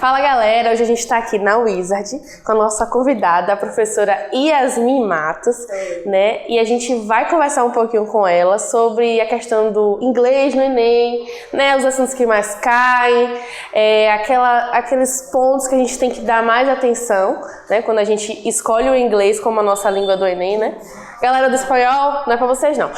Fala galera, hoje a gente está aqui na Wizard com a nossa convidada, a professora Yasmin Matos, né? E a gente vai conversar um pouquinho com ela sobre a questão do inglês no Enem, né? Os assuntos que mais caem, aqueles pontos que a gente tem que dar mais atenção, né? Quando a gente escolhe o inglês como a nossa língua do Enem, né? Galera do espanhol, não é pra vocês não.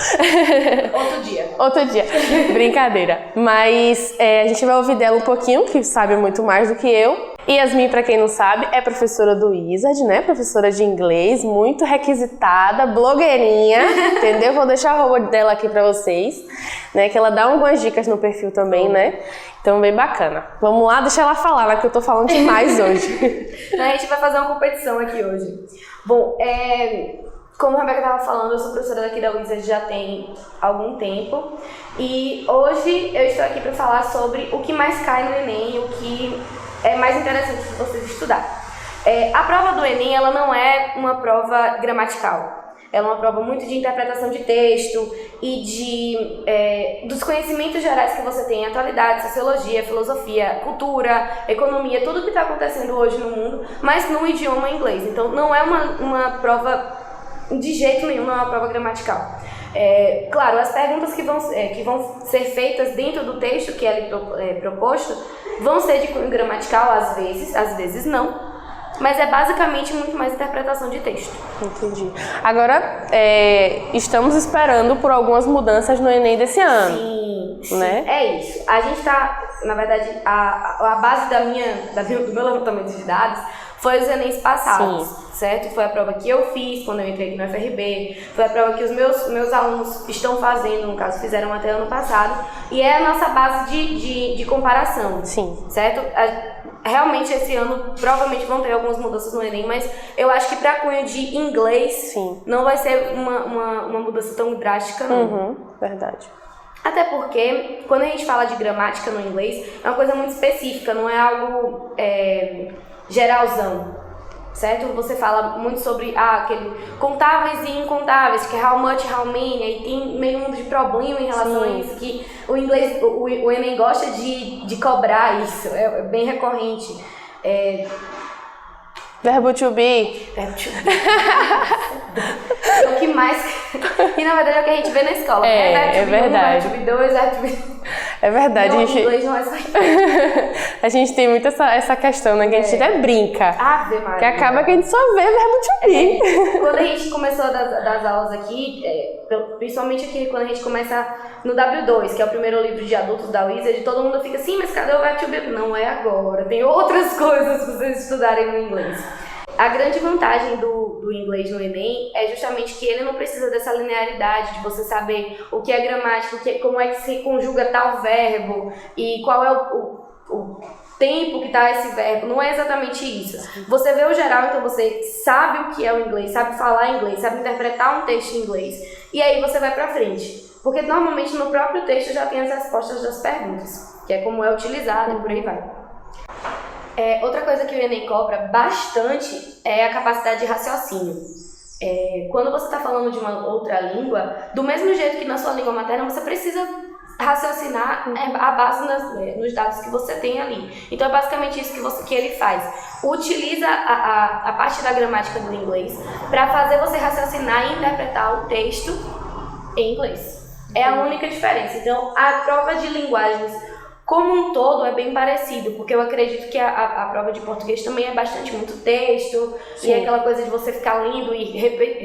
Outro dia. Brincadeira. Mas a gente vai ouvir dela um pouquinho, que sabe muito mais do que eu. Yasmin, pra quem não sabe, é professora do Wizard, né? Professora de inglês, muito requisitada, blogueirinha, entendeu? Vou deixar o arroba dela aqui pra vocês, né? Que ela dá algumas dicas no perfil também, né? Então, bem bacana. Vamos lá, deixa ela falar, né? Que eu tô falando demais hoje. A gente vai fazer uma competição aqui hoje. Bom, como a Rebeca estava falando, eu sou professora daqui da Wizard já tem algum tempo. E hoje eu estou aqui para falar sobre o que mais cai no Enem, o que é mais interessante de vocês estudar. A prova do Enem, ela não é uma prova gramatical. Ela é uma prova muito de interpretação de texto e dos conhecimentos gerais que você tem em atualidade, sociologia, filosofia, cultura, economia, tudo que está acontecendo hoje no mundo, mas num idioma inglês. Então não é uma prova de jeito nenhum, não é uma prova gramatical. Claro, as perguntas que vão ser feitas dentro do texto que é proposto vão ser de cunho gramatical às vezes não, mas é basicamente muito mais interpretação de texto. Entendi. Agora, estamos esperando por algumas mudanças no Enem desse ano. Sim, né? É isso. A gente está, na verdade, a base do meu levantamento de dados foi os Enems passados. Sim. Certo? Foi a prova que eu fiz quando eu entrei aqui no FRB, foi a prova que os meus alunos estão fazendo, no caso, fizeram até ano passado, e é a nossa base de comparação. Sim. Certo? Realmente, esse ano, provavelmente vão ter algumas mudanças no Enem, mas eu acho que para cunho de inglês, sim, não vai ser uma mudança tão drástica, não. Verdade. Até porque, quando a gente fala de gramática no inglês, é uma coisa muito específica, não é algo geralzão. Certo? Você fala muito sobre aquele contáveis e incontáveis, que é how much, how many, aí tem meio mundo de problema em relação a isso, que o inglês, o Enem gosta de cobrar isso, é bem recorrente. Verbo to be. É o que mais... E na verdade é o que a gente vê na escola. É verdade. Verbo to be 2, verbo to be... É verdade, não, inglês não é só isso. A gente tem muito essa questão, né? Que a gente até brinca. Ave Maria. Que acaba que a gente só vê verbo to be. Quando a gente começou das aulas aqui, principalmente aqui quando a gente começa no W2, que é o primeiro livro de adultos da Wizard, todo mundo fica assim, mas cadê o verbo to be? Não é agora, tem outras coisas para vocês estudarem no inglês. A grande vantagem do inglês no Enem é justamente que ele não precisa dessa linearidade de você saber o que é gramática, como é que se conjuga tal verbo e qual é o tempo que está esse verbo. Não é exatamente isso. Você vê o geral, então você sabe o que é o inglês, sabe falar inglês, sabe interpretar um texto em inglês. E aí você vai pra frente. Porque normalmente no próprio texto já tem as respostas das perguntas, que é como é utilizado e por aí vai. Outra coisa que o Enem cobra bastante é a capacidade de raciocínio. Quando você está falando de uma outra língua, do mesmo jeito que na sua língua materna, você precisa raciocinar a base nos dados que você tem ali. Então é basicamente isso que ele faz. Utiliza a parte da gramática do inglês para fazer você raciocinar e interpretar o texto em inglês. É a única diferença. Então a prova de linguagens como um todo é bem parecido, porque eu acredito que a prova de português também é muito texto. Sim. E é aquela coisa de você ficar lendo e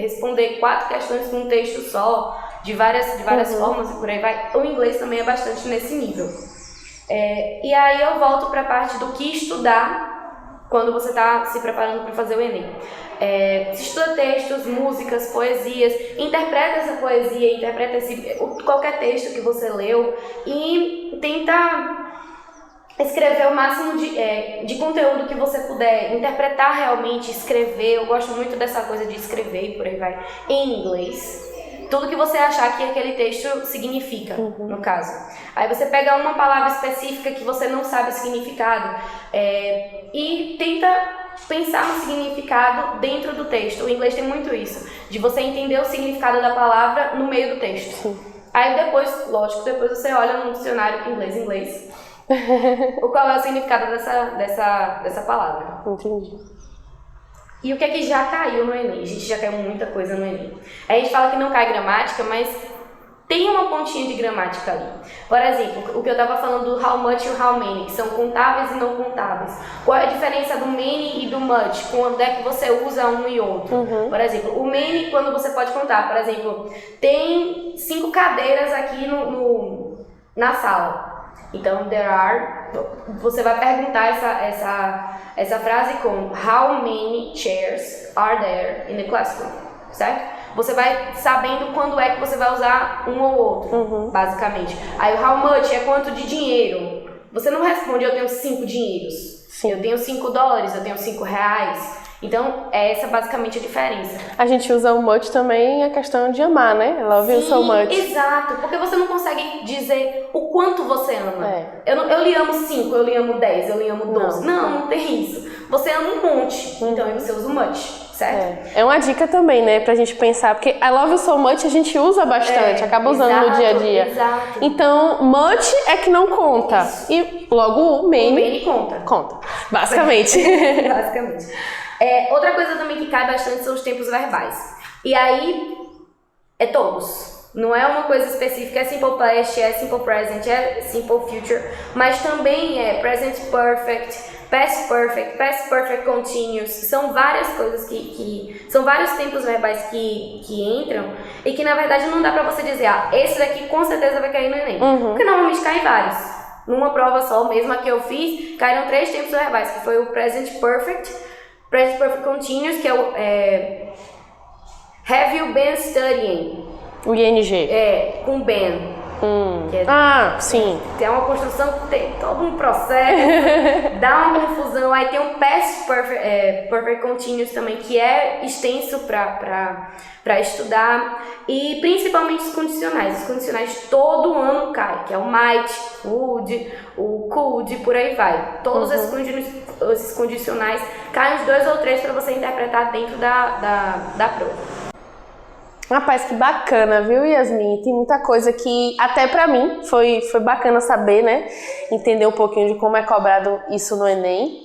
responder 4 questões com um texto só, de várias formas e por aí vai. O inglês também é bastante nesse nível. E aí eu volto para a parte do que estudar quando você está se preparando para fazer o Enem. Se estuda textos, músicas, poesias, interpreta essa poesia, interpreta qualquer texto que você leu e tenta escrever o máximo de conteúdo que você puder, interpretar realmente, escrever. Eu gosto muito dessa coisa de escrever e por aí vai, em inglês. Tudo que você achar que aquele texto significa, no caso. Aí você pega uma palavra específica que você não sabe o significado e tenta pensar no significado dentro do texto. O inglês tem muito isso, de você entender o significado da palavra no meio do texto. Aí depois você olha no dicionário inglês, Qual é o significado dessa palavra. Entendi. E o que é que já caiu no Enem? A gente já caiu muita coisa no Enem. A gente fala que não cai gramática, mas tem uma pontinha de gramática ali. Por exemplo, o que eu estava falando do how much e o how many, que são contáveis e não contáveis. Qual é a diferença do many e do much? Quando é que você usa um e outro? Por exemplo, o many, quando você pode contar. Por exemplo, tem 5 cadeiras aqui na sala. Então, você vai perguntar essa frase com how many chairs are there in the classroom, certo? Você vai sabendo quando é que você vai usar um ou outro, basicamente. Aí o how much é quanto de dinheiro. Você não responde eu tenho 5 dinheiros. Sim. Eu tenho $5, eu tenho R$5. Então, é essa basicamente a diferença. A gente usa o much também a questão de amar, né? Love you so much. Exato, porque você não consegue dizer o quanto você ama. Eu lhe amo 5, eu lhe amo 10, eu lhe amo 12. Não tem isso. Você ama um monte, então aí você usa o much, certo? É uma dica também, né, pra gente pensar, porque I love you so much a gente usa bastante, acaba usando no dia a dia. Exato. Então, much é que não conta. Isso. E logo o many conta. Conta, basicamente. Basicamente. Outra coisa também que cai bastante são os tempos verbais. E aí, é todos. Não é uma coisa específica, é simple past, é simple present, é simple future, mas também é present perfect, past perfect continuous. São várias coisas são vários tempos verbais que entram e que na verdade não dá pra você dizer, esse daqui com certeza vai cair no Enem. Porque normalmente caem vários. Numa prova só, mesmo a que eu fiz, caíram 3 tempos verbais, que foi o present perfect continuous, que é o have you been studying? O ING. Com been. Sim. Tem uma construção que tem todo um processo, dá uma confusão. Aí tem um past perfect continuous também, que é extenso para estudar. E principalmente os condicionais. Os condicionais todo ano caem, que é o might, would, o could, por aí vai. Todos esses condicionais caem uns 2 ou 3 para você interpretar dentro da prova. Rapaz, que bacana, viu, Yasmin? Tem muita coisa que, até pra mim, foi bacana saber, né? Entender um pouquinho de como é cobrado isso no Enem.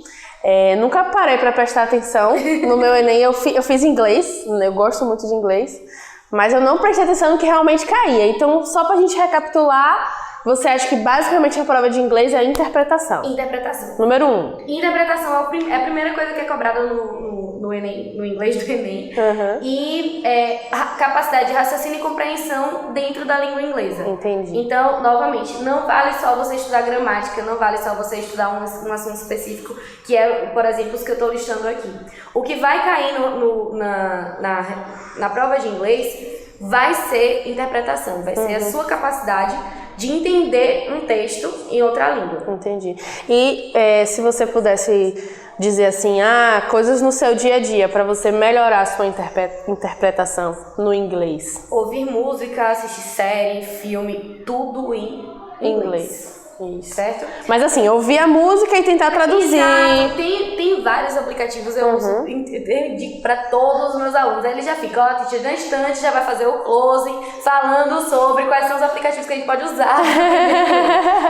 Nunca parei pra prestar atenção. No meu Enem eu fiz inglês, eu gosto muito de inglês, mas eu não prestei atenção no que realmente caía. Então, só pra gente recapitular, você acha que basicamente a prova de inglês é a interpretação? Interpretação. Número 1. Interpretação é a primeira coisa que é cobrada no Enem, no inglês do Enem. E capacidade de raciocínio e compreensão dentro da língua inglesa. Entendi. Então, novamente, não vale só você estudar gramática, não vale só você estudar um assunto específico, que é, por exemplo, os que eu estou listando aqui. O que vai cair na prova de inglês vai ser interpretação, vai ser a sua capacidade de entender um texto em outra língua. Entendi. E se você pudesse dizer assim, coisas no seu dia a dia para você melhorar a sua interpretação no inglês. Ouvir música, assistir série, filme, tudo em inglês. Isso. Certo? Mas assim, ouvir a música e tentar traduzir. Exato. Tem vários aplicativos, eu uso, eu digo para todos os meus alunos. Aí eles já ficam, teacher, no instante já vai fazer o closing falando sobre quais são os aplicativos que a gente pode usar.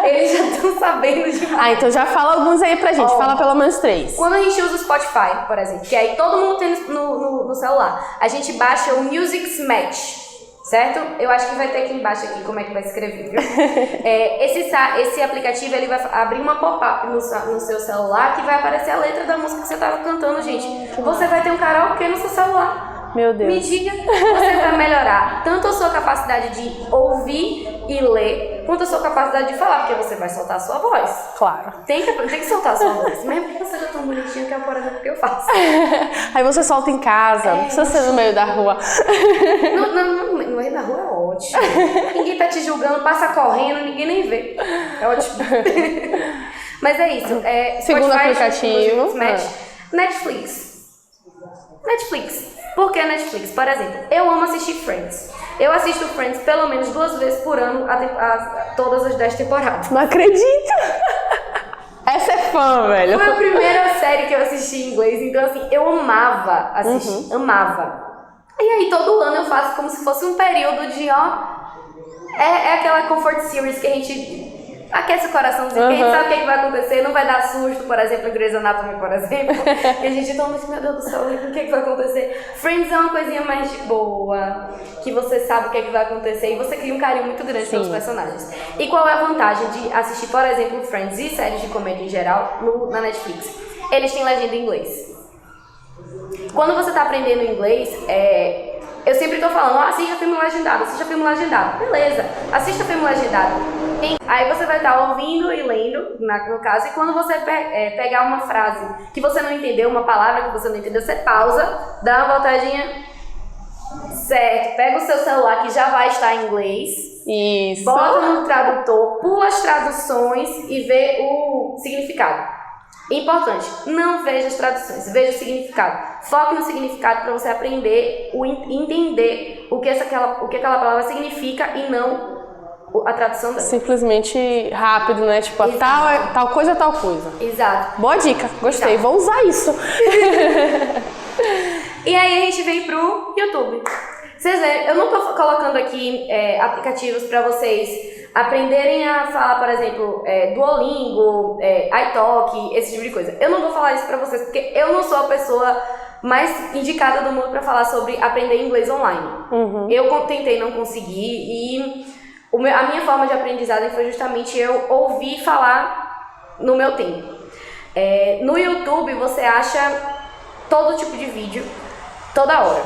Eles já estão sabendo demais. Então já fala alguns aí pra gente, fala pelo menos 3. Quando a gente usa o Spotify, por exemplo, que aí todo mundo tem no celular, a gente baixa o Music's Match. Certo? Eu acho que vai ter aqui embaixo aqui como é que vai escrever, viu? Esse aplicativo ele vai abrir uma pop-up no seu celular que vai aparecer a letra da música que você estava cantando, gente. Você vai ter um karaokê no seu celular. Meu Deus. Me diga, você vai melhorar tanto a sua capacidade de ouvir e ler, quanto a sua capacidade de falar, porque você vai soltar a sua voz. Claro. Tem que soltar a sua voz, mesmo que você seja tão bonitinha que é por exemplo que eu faço. Aí você solta em casa, não precisa ser no meio da rua. No meio da rua é ótimo. Ninguém tá te julgando, passa correndo, ninguém nem vê. É ótimo. Mas é isso. Segundo aplicativo. Netflix. Por que Netflix? Por exemplo, eu amo assistir Friends. Eu assisto Friends pelo menos 2 vezes por ano, todas as 10 temporadas. Não acredito! Essa é fã, velho. Foi a primeira série que eu assisti em inglês, então assim, eu amava assistir, amava. E aí todo ano eu faço como se fosse um período de, é aquela comfort series que a gente aquece o coraçãozinho, que a gente sabe o que vai acontecer, não vai dar susto, por exemplo, em Grey's Anatomy, por exemplo. E a gente toma assim, meu Deus do céu, o que vai acontecer? Friends é uma coisinha mais de boa, que você sabe o que vai acontecer e você cria um carinho muito grande pelos personagens. E qual é a vantagem de assistir, por exemplo, Friends e séries de comédia em geral na Netflix? Eles têm legenda em inglês. Quando você tá aprendendo inglês, eu sempre tô falando, assista filme legendado, assista filme legendado. Beleza, assista filme legendado. Aí você vai estar ouvindo e lendo, no caso, e quando você pegar uma frase que você não entendeu, uma palavra que você não entendeu, você pausa, dá uma voltadinha, certo, pega o seu celular que já vai estar em inglês, isso, bota no tradutor, pula as traduções e vê o significado. Importante, não veja as traduções, veja o significado. Foque no significado para você aprender, entender o que aquela palavra significa e não a tradução dela. Simplesmente rápido, né? Tipo, tal coisa é tal coisa. Exato. Boa dica, gostei, vou usar isso. E aí a gente vem pro YouTube. Vocês veem, eu não tô colocando aqui aplicativos para vocês aprenderem a falar, por exemplo, Duolingo, iTalk, esse tipo de coisa. Eu não vou falar isso pra vocês, porque eu não sou a pessoa mais indicada do mundo pra falar sobre aprender inglês online. Eu tentei, não consegui, e a minha forma de aprendizagem foi justamente eu ouvir falar no meu tempo. No YouTube você acha todo tipo de vídeo, toda hora.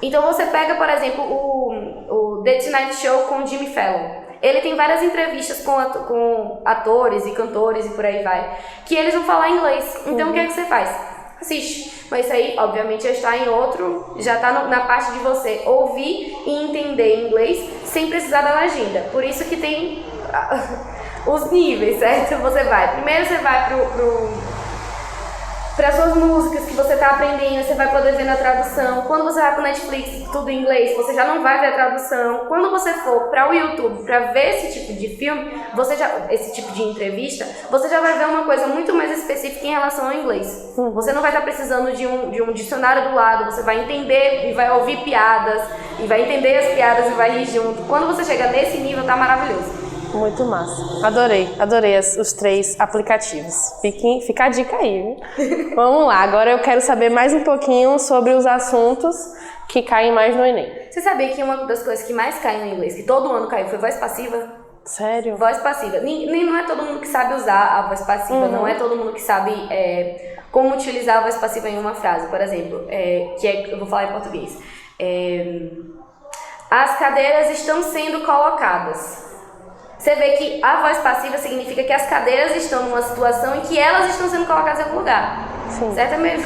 Então você pega, por exemplo, o The Tonight Show com o Jimmy Fallon. Ele tem várias entrevistas com atores e cantores e por aí vai, que eles vão falar inglês. Então o que é que você faz? Assiste. Mas isso aí, obviamente, já está em outro, já está na parte de você ouvir e entender inglês sem precisar da legenda. Por isso que tem os níveis, certo? Primeiro você vai para suas músicas que você está aprendendo, você vai poder ver na tradução. Quando você vai para o Netflix, tudo em inglês, você já não vai ver a tradução. Quando você for para o YouTube para ver esse tipo de filme, esse tipo de entrevista, você já vai ver uma coisa muito mais específica em relação ao inglês. Você não vai estar precisando de um dicionário do lado, você vai entender e vai ouvir piadas, e vai entender as piadas e vai rir junto. Quando você chega nesse nível, tá maravilhoso. Muito massa. Adorei os 3 aplicativos. Fica a dica aí, viu? Vamos lá, agora eu quero saber mais um pouquinho sobre os assuntos que caem mais no Enem. Você sabia que uma das coisas que mais cai no inglês, que todo ano caiu, foi voz passiva? Sério? Voz passiva. Não é todo mundo que sabe usar a voz passiva, não é todo mundo que sabe como utilizar a voz passiva em uma frase, por exemplo, eu vou falar em português. As cadeiras estão sendo colocadas. Você vê que a voz passiva significa que as cadeiras estão numa situação em que elas estão sendo colocadas em algum lugar. Sim. Certo? É meio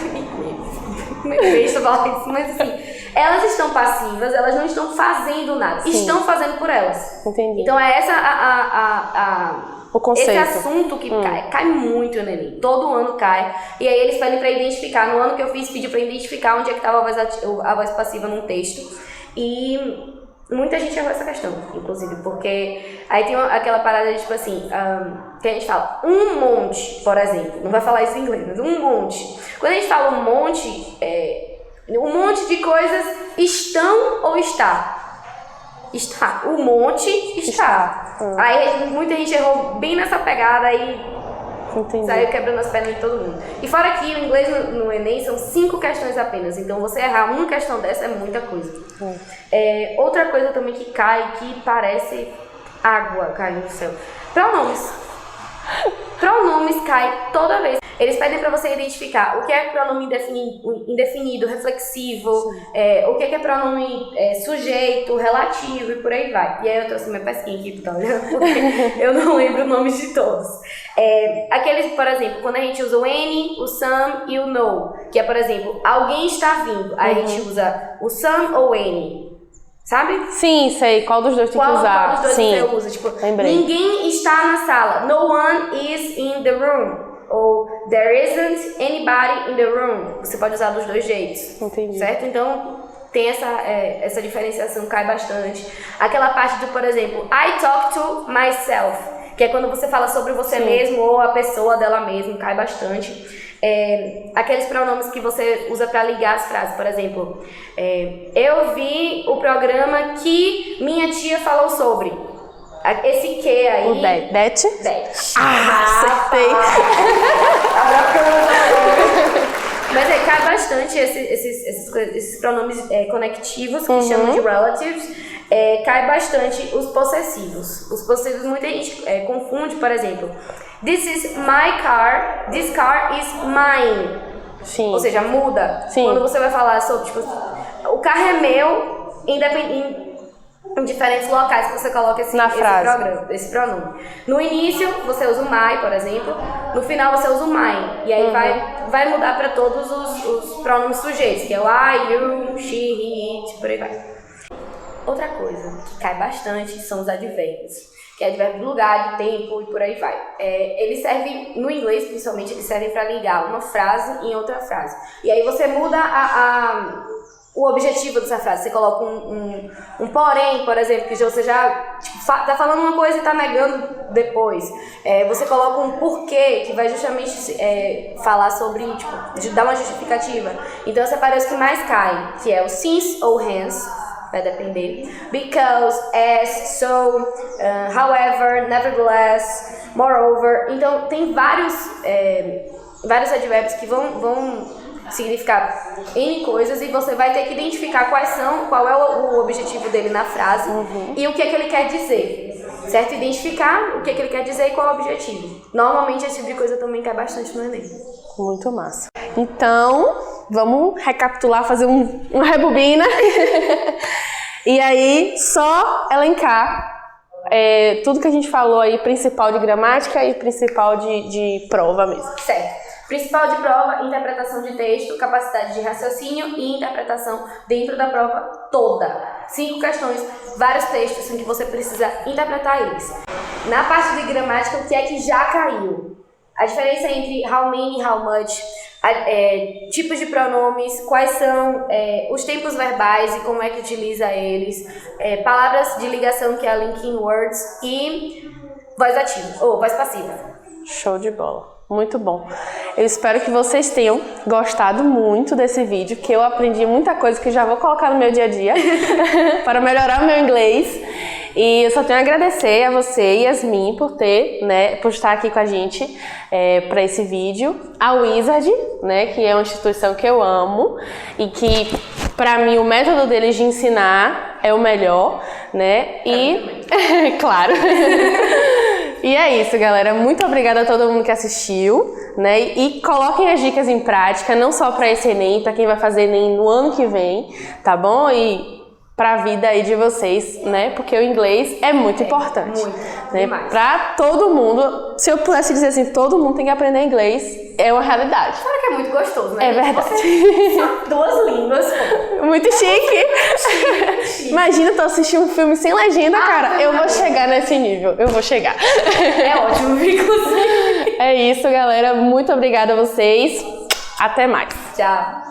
besta falar isso, mas assim, elas estão passivas, elas não estão fazendo nada, estão fazendo por elas. Entendi. Então é o conceito. esse assunto que cai muito no Enem. Todo ano cai. E aí eles pedem pra identificar. No ano que eu fiz, pediu pra identificar onde é que estava a voz passiva num texto. E muita gente errou essa questão, inclusive, porque aí tem aquela parada de tipo assim, que a gente fala um monte, por exemplo, não vai falar isso em inglês, mas um monte. Quando a gente fala um monte de coisas estão ou está? Está. O monte está. Aí muita gente errou bem nessa pegada aí. Entendi. Saiu quebrando as pernas de todo mundo. E fora que o inglês no Enem são 5 questões apenas. Então você errar uma questão dessa é muita coisa. Outra coisa também que cai, que parece água caindo do céu. Pronomes. Pronomes cai toda vez. Eles pedem para você identificar o que é pronome indefinido, reflexivo, o que é pronome sujeito, relativo e por aí vai. E aí eu trouxe minha pesquinha aqui, tá olhando? Porque eu não lembro o nome de todos. Aqueles, por exemplo, quando a gente usa o N, o some e o no, que é, por exemplo, alguém está vindo. Aí a gente usa o some ou N. Sabe? Sim, sei. Qual dos dois tem que usar? Qual dos dois Sim. você usa? Tipo, lembrei. Ninguém está na sala. No one is in the room. Ou there isn't anybody in the room. Você pode usar dos dois jeitos. Entendi. Certo? Então, tem essa diferenciação, cai bastante. Aquela parte do, por exemplo, I talk to myself, que é quando você fala sobre você mesmo ou a pessoa dela mesma, cai bastante. Aqueles pronomes que você usa para ligar as frases, por exemplo, eu vi o programa que minha tia falou sobre. Esse que aí... O that? Acertei! Mas cai bastante esses pronomes conectivos, que chamam de relatives. Cai bastante os possessivos. Os possessivos muita gente confunde, por exemplo, this is my car, this car is mine. Sim. Ou seja, muda. Sim. Quando você vai falar sobre, tipo, o carro é meu, independente. Em diferentes locais que você coloca esse pronome. No início, você usa o my, por exemplo. No final, você usa o mine. E aí vai mudar para todos os pronomes sujeitos, que é o I, you, she, he, it, por aí vai. Outra coisa que cai bastante são os advérbios. Que é advérbio de lugar, de tempo e por aí vai. Eles servem, no inglês principalmente, eles servem para ligar uma frase em outra frase. E aí você muda o objetivo dessa frase. Você coloca um porém, por exemplo, que você já tá falando uma coisa e tá negando depois. Você coloca um porquê, que vai justamente falar sobre, dar uma justificativa. Então eu separei os que mais caem, que é o since ou hence, vai depender. Because, as, so, however, nevertheless, moreover. Então tem vários advérbios que vão significar N coisas e você vai ter que identificar qual é o objetivo dele na frase e o que é que ele quer dizer, certo? Identificar o que é que ele quer dizer e qual é o objetivo. Normalmente esse tipo de coisa também cai bastante no Enem. Muito massa. Então, vamos recapitular, fazer uma rebobina e aí só elencar tudo que a gente falou aí, principal de gramática e principal de prova mesmo. Certo. Principal de prova, interpretação de texto, capacidade de raciocínio e interpretação dentro da prova toda. 5 questões, vários textos em que você precisa interpretar eles. Na parte de gramática, o que é que já caiu? A diferença entre how many e how much, tipos de pronomes, quais são os tempos verbais e como é que utiliza eles, palavras de ligação, que é a linking words, e voz ativa, ou voz passiva. Show de bola. Muito bom. Eu espero que vocês tenham gostado muito desse vídeo, que eu aprendi muita coisa que já vou colocar no meu dia a dia para melhorar o meu inglês. E eu só tenho a agradecer a você, Yasmin, por estar aqui com a gente para esse vídeo. A Wizard, que é uma instituição que eu amo e que, para mim, o método deles de ensinar é o melhor, E, claro. E é isso, galera. Muito obrigada a todo mundo que assistiu, E coloquem as dicas em prática, não só para esse Enem, para quem vai fazer Enem no ano que vem, tá bom? E para a vida aí de vocês, Porque o inglês é muito importante. Muito, para todo mundo. Se eu pudesse dizer assim, todo mundo tem que aprender inglês, é uma realidade. Fala que é muito gostoso, né? É verdade. São 2 línguas, pô. Muito chique. Imagina tu assistir um filme sem legenda, cara. Eu vou chegar nesse nível. Eu vou chegar. É ótimo, inclusive. É isso, galera. Muito obrigada a vocês. Até mais. Tchau.